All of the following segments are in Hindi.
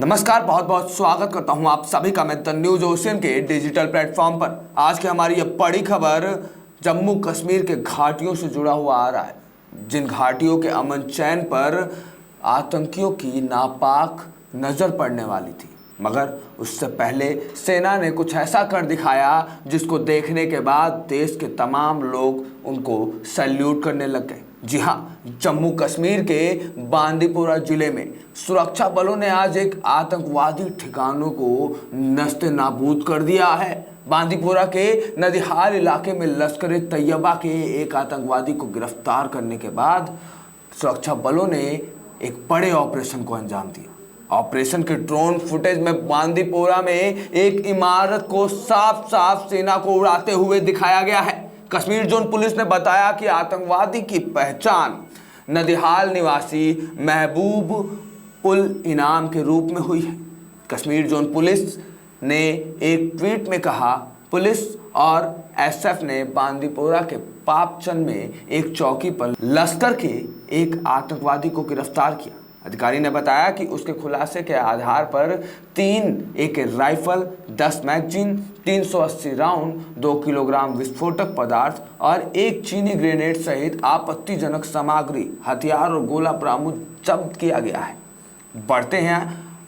नमस्कार, बहुत बहुत स्वागत करता हूं आप सभी का मैं द न्यूज ओशियन के डिजिटल प्लेटफॉर्म पर। आज की हमारी ये बड़ी खबर जम्मू कश्मीर के घाटियों से जुड़ा हुआ आ रहा है, जिन घाटियों के अमन चैन पर आतंकियों की नापाक नज़र पड़ने वाली थी, मगर उससे पहले सेना ने कुछ ऐसा कर दिखाया जिसको देखने के बाद देश के तमाम लोग उनको सैल्यूट करने लग गए। जी हाँ, जम्मू कश्मीर के बांदीपोरा जिले में सुरक्षा बलों ने आज एक आतंकवादी ठिकानों को नस्ते नाबूद कर दिया है। बांदीपोरा के नदिहाल इलाके में लश्कर तैयबा के एक आतंकवादी को गिरफ्तार करने के बाद सुरक्षा बलों ने एक बड़े ऑपरेशन को अंजाम दिया। ऑपरेशन के ड्रोन फुटेज में बांदीपोरा में एक इमारत को साफ साफ सेना को उड़ाते हुए दिखाया गया है। कश्मीर जोन पुलिस ने बताया कि आतंकवादी की पहचान नदिहाल निवासी महबूब उल इनाम के रूप में हुई है। कश्मीर जोन पुलिस ने एक ट्वीट में कहा, पुलिस और एसएफ ने बांदीपोरा के पापचंद में एक चौकी पर लश्कर के एक आतंकवादी को गिरफ्तार किया। अधिकारी ने बताया कि उसके खुलासे के आधार पर 3 AK rifle, 10 magazine, 380 round, 2 kilogram विस्फोटक पदार्थ और एक चीनी ग्रेनेड सहित आपत्तिजनक सामग्री, हथियार और गोला बरामद जब्त किया गया है। बढ़ते हैं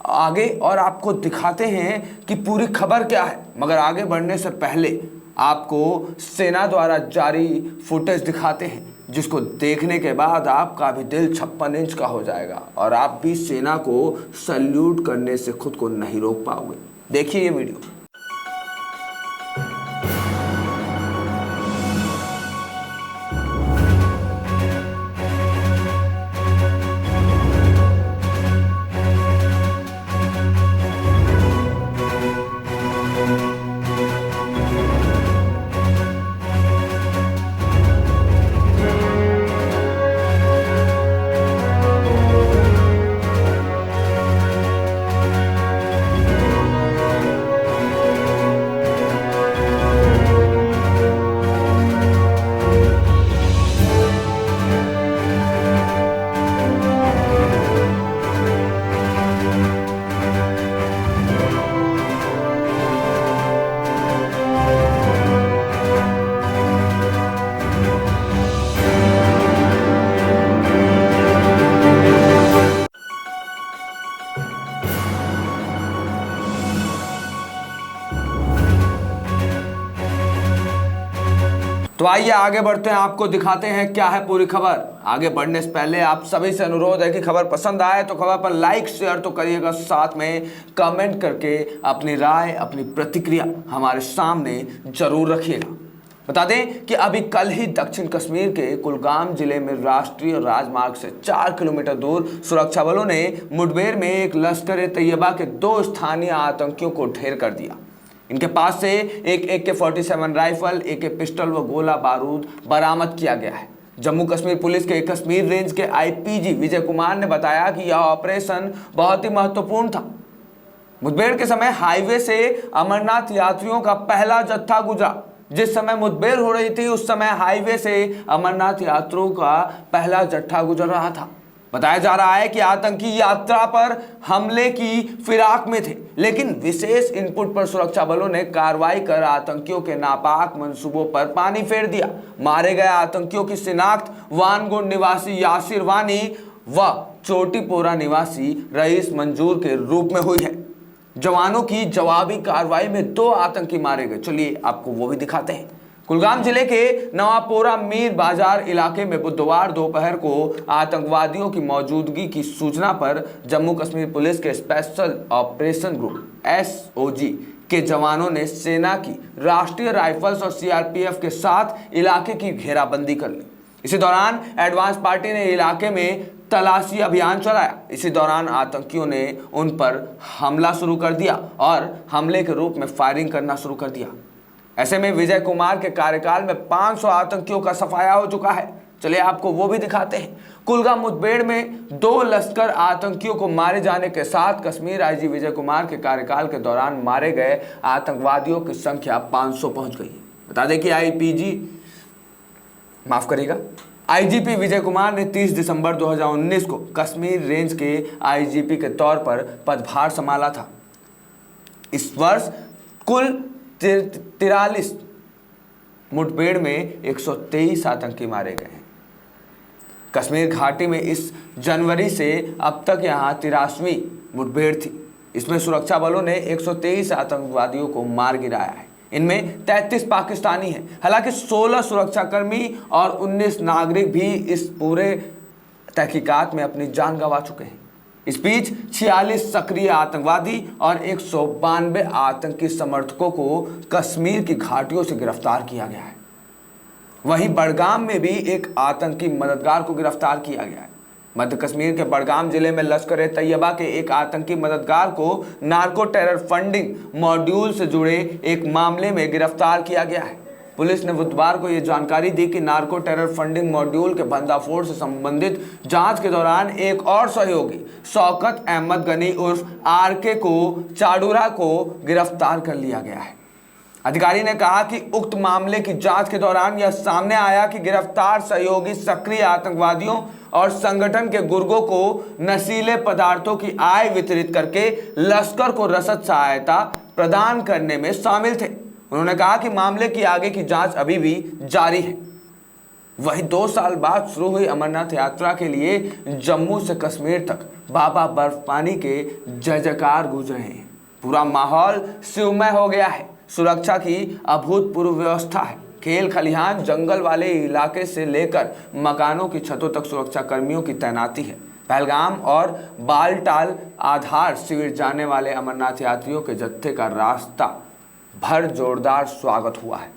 आगे और आपको दिखाते हैं कि पूरी खबर क्या है, मगर आगे बढ़ने से पहले आपको सेना द्वारा जारी फुटेज दिखाते हैं, जिसको देखने के बाद आपका भी दिल 56 इंच का हो जाएगा और आप भी सेना को सल्यूट करने से खुद को नहीं रोक पाओगे। देखिए ये वीडियो। तो आइए आगे बढ़ते हैं, आपको दिखाते हैं क्या है पूरी खबर। आगे बढ़ने से पहले आप सभी से अनुरोध है कि खबर पसंद आए तो खबर पर लाइक शेयर तो करिएगा, साथ में कमेंट करके अपनी राय, अपनी प्रतिक्रिया हमारे सामने जरूर रखिएगा। बता दें कि अभी कल ही दक्षिण कश्मीर के कुलगाम जिले में राष्ट्रीय राजमार्ग से 4 किलोमीटर दूर सुरक्षा बलों ने मुठभेड़ में एक लश्कर तैयबा के 2 स्थानीय आतंकियों को ढेर कर दिया। इनके पास से एक AK-47 राइफल, AK पिस्टल व गोला बारूद बरामद किया गया है। जम्मू कश्मीर पुलिस के कश्मीर रेंज के IPG विजय कुमार ने बताया कि यह ऑपरेशन बहुत ही महत्वपूर्ण था। मुठभेड़ के समय हाईवे से अमरनाथ यात्रियों का पहला जत्था गुजरा। जिस समय मुठभेड़ हो रही थी उस समय हाईवे से अमरनाथ यात्रियों का पहला जत्था गुजर रहा था। बताया जा रहा है कि आतंकी यात्रा पर हमले की फिराक में थे, लेकिन विशेष इनपुट पर सुरक्षा बलों ने कार्रवाई कर आतंकियों के नापाक मंसूबों पर पानी फेर दिया। मारे गए आतंकियों की शिनाख्त वानगुंड निवासी यासिर वानी व चोटीपोरा निवासी रईस मंजूर के रूप में हुई है। जवानों की जवाबी कार्रवाई में 2 आतंकी मारे गए। चलिए आपको वो भी दिखाते हैं। कुलगाम जिले के नवापोरा मीर बाजार इलाके में बुधवार दोपहर को आतंकवादियों की मौजूदगी की सूचना पर जम्मू कश्मीर पुलिस के स्पेशल ऑपरेशन ग्रुप SOG के जवानों ने सेना की राष्ट्रीय राइफल्स और CRPF के साथ इलाके की घेराबंदी कर ली। इसी दौरान एडवांस पार्टी ने इलाके में तलाशी अभियान चलाया। इसी दौरान आतंकियों ने उन पर हमला शुरू कर दिया और हमले के रूप में फायरिंग करना शुरू कर दिया। ऐसे में विजय कुमार के कार्यकाल में 500 आतंकियों का सफाया हो चुका है। चलिए आपको वो भी दिखाते हैं। कुलगाम मुठभेड़ में 2 लश्कर आतंकियों को मारे जाने के साथ कश्मीर IG विजय कुमार के कार्यकाल के दौरान मारे गए आतंकवादियों की संख्या 500 पहुंच गई है। बता दें कि आईजीपी विजय कुमार ने 30 दिसंबर 2019 को कश्मीर रेंज के आईजीपी के तौर पर पदभार संभाला था। इस वर्ष कुल 43 मुठभेड़ में 123 आतंकी मारे गए हैं। कश्मीर घाटी में इस जनवरी से अब तक यहां 83वीं मुठभेड़ थी। इसमें सुरक्षा बलों ने 123 आतंकवादियों को मार गिराया है। इनमें 33 पाकिस्तानी हैं। हालांकि 16 सुरक्षाकर्मी और 19 नागरिक भी इस पूरे तहकीकात में अपनी जान गंवा चुके हैं। इस बीच 46 सक्रिय आतंकवादी और 192 आतंकी समर्थकों को कश्मीर की घाटियों से गिरफ्तार किया गया है। वहीं बड़गाम में भी एक आतंकी मददगार को गिरफ्तार किया गया है। मध्य कश्मीर के बड़गाम जिले में लश्कर तैयबा के एक आतंकी मददगार को नार्को टेरर फंडिंग मॉड्यूल से जुड़े एक मामले में गिरफ्तार किया गया है। पुलिस ने बुधवार को यह जानकारी दी कि नार्को टेरर फंडिंग मॉड्यूल के भंडाफोड़ से संबंधित जांच के दौरान एक और सहयोगी शौकत अहमद गनी उर्फ आरके को चाडूरा को गिरफ्तार कर लिया गया है। अधिकारी ने कहा कि उक्त मामले की जांच के दौरान यह सामने आया कि गिरफ्तार सहयोगी सक्रिय आतंकवादियों और संगठन के गुर्गों को नशीले पदार्थों की आय वितरित करके लश्कर को रसद सहायता प्रदान करने में शामिल थे। उन्होंने कहा कि मामले की आगे की जांच अभी भी जारी है। वहीं 2 साल बाद शुरू हुई अमरनाथ यात्रा के लिए जम्मू से कश्मीर तक बाबा बर्फानी के जय जयकार गूंज रहे हैं। पूरा माहौल शिवमय हो गया है। सुरक्षा की अभूतपूर्व व्यवस्था है। खेल खलिहान, जंगल वाले इलाके से लेकर मकानों की छतों तक सुरक्षा कर्मियों की तैनाती है। पहलगाम और बालटाल आधार शिविर जाने वाले अमरनाथ यात्रियों के जत्थे का रास्ता भर जोरदार स्वागत हुआ है।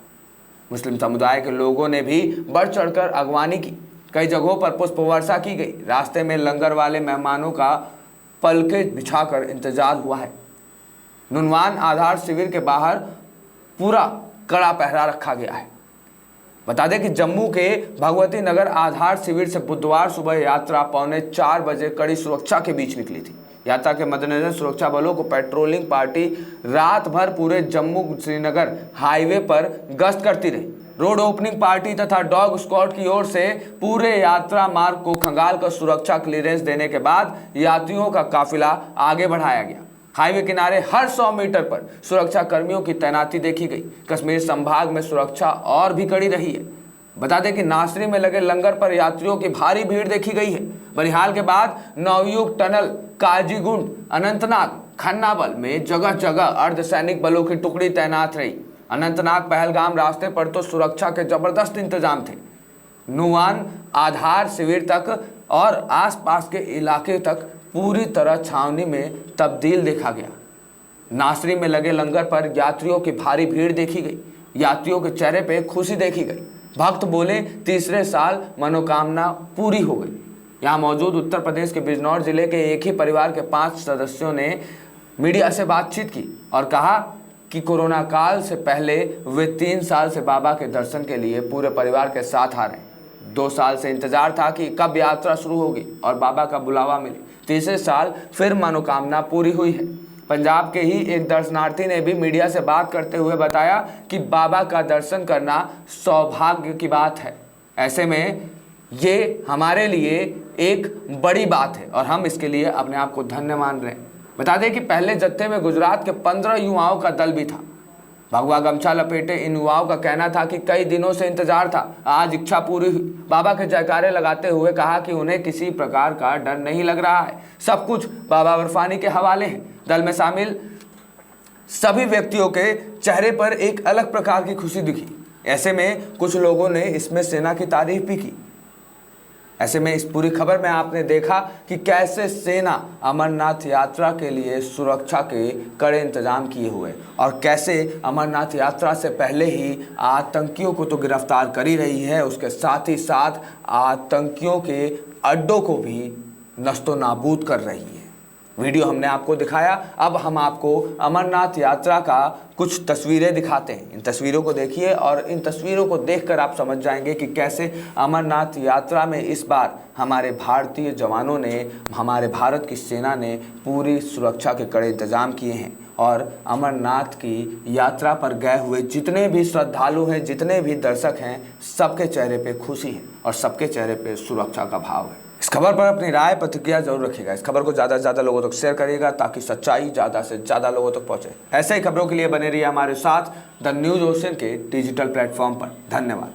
मुस्लिम समुदाय के लोगों ने भी बढ़ चढ़कर अगवानी की। कई जगहों पर पुष्प वर्षा की गई। रास्ते में लंगर वाले मेहमानों का पलके बिछाकर इंतजार हुआ है। नुनवान आधार शिविर के बाहर पूरा कड़ा पहरा रखा गया है। बता दें कि जम्मू के भगवती नगर आधार शिविर से बुधवार सुबह यात्रा 3:45 बजे कड़ी सुरक्षा के बीच निकली थी। यात्रा के मद्देनजर सुरक्षा बलों को पेट्रोलिंग पार्टी रात भर पूरे जम्मू श्रीनगर हाईवे पर गश्त करती रही। रोड ओपनिंग पार्टी तथा डॉग स्क्वाड की ओर से पूरे यात्रा मार्ग को खंगाल कर सुरक्षा क्लीयरेंस देने के बाद यात्रियों का काफिला आगे बढ़ाया गया। हाईवे किनारे हर 100 मीटर पर सुरक्षा कर्मियों की तैनाती देखी गई। कश्मीर संभाग में सुरक्षा और भी कड़ी रही है। बता दें कि नासरी में लगे लंगर पर यात्रियों की भारी भीड़ देखी गई है। बनिहाल के बाद नवयुग टनल, काजीगुंड, अनंतनाग, खन्नाबल में जगह जगह अर्धसैनिक बलों की टुकड़ी तैनात रही। अनंतनाग पहलगाम रास्ते पर तो सुरक्षा के जबरदस्त इंतजाम थे। नुवान आधार शिविर तक और आसपास के इलाके तक पूरी तरह छावनी में तब्दील देखा गया। नासरी में लगे लंगर पर यात्रियों की भारी भीड़ देखी गई। यात्रियों के चेहरे पे खुशी देखी गई। भक्त बोले तीसरे साल मनोकामना पूरी हो गई। यहाँ मौजूद उत्तर प्रदेश के बिजनौर जिले के एक ही परिवार के 5 सदस्यों ने मीडिया से बातचीत की और कहा कि कोरोना काल से पहले वे 3 साल से बाबा के दर्शन के लिए पूरे परिवार के साथ आ रहे हैं। 2 साल से इंतजार था कि कब यात्रा शुरू होगी और बाबा का बुलावा मिले। तीसरे साल फिर मनोकामना पूरी हुई है। पंजाब के ही एक दर्शनार्थी ने भी मीडिया से बात करते हुए बताया कि बाबा का दर्शन करना सौभाग्य की बात है। ऐसे में ये हमारे लिए एक बड़ी बात है और हम इसके लिए अपने आप को धन्य मान रहे हैं। बता दें कि पहले जत्थे में गुजरात के 15 युवाओं का दल भी था। भगवा गमछा लपेटे इन युवाओं का कहना था कि कई दिनों से इंतजार था, आज इच्छा पूरी हुई। बाबा के जयकारे लगाते हुए कहा कि उन्हें किसी प्रकार का डर नहीं लग रहा है, सब कुछ बाबा बर्फानी के हवाले है। दल में शामिल सभी व्यक्तियों के चेहरे पर एक अलग प्रकार की खुशी दिखी। ऐसे में कुछ लोगों ने इसमें सेना की तारीफ भी की। ऐसे में इस पूरी खबर में आपने देखा कि कैसे सेना अमरनाथ यात्रा के लिए सुरक्षा के कड़े इंतजाम किए हुए और कैसे अमरनाथ यात्रा से पहले ही आतंकियों को तो गिरफ्तार कर ही रही है, उसके साथ ही साथ आतंकियों के अड्डों को भी नस्तो नाबूद कर रही है। वीडियो हमने आपको दिखाया, अब हम आपको अमरनाथ यात्रा का कुछ तस्वीरें दिखाते हैं। इन तस्वीरों को देखिए और इन तस्वीरों को देखकर आप समझ जाएंगे कि कैसे अमरनाथ यात्रा में इस बार हमारे भारतीय जवानों ने, हमारे भारत की सेना ने पूरी सुरक्षा के कड़े इंतजाम किए हैं और अमरनाथ की यात्रा पर गए हुए जितने भी श्रद्धालु हैं, जितने भी दर्शक हैं, सबके चेहरे पे खुशी है और सबके चेहरे पे सुरक्षा का भाव है। इस खबर पर अपनी राय प्रतिक्रिया जरूर रखिएगा। इस खबर को ज़्यादा से ज़्यादा लोगों तक शेयर करिएगा ताकि सच्चाई ज़्यादा से ज़्यादा लोगों तक पहुँचे। ऐसे ही खबरों के लिए बने रहिए हमारे साथ द न्यूज़ ओशन के डिजिटल प्लेटफॉर्म पर। धन्यवाद।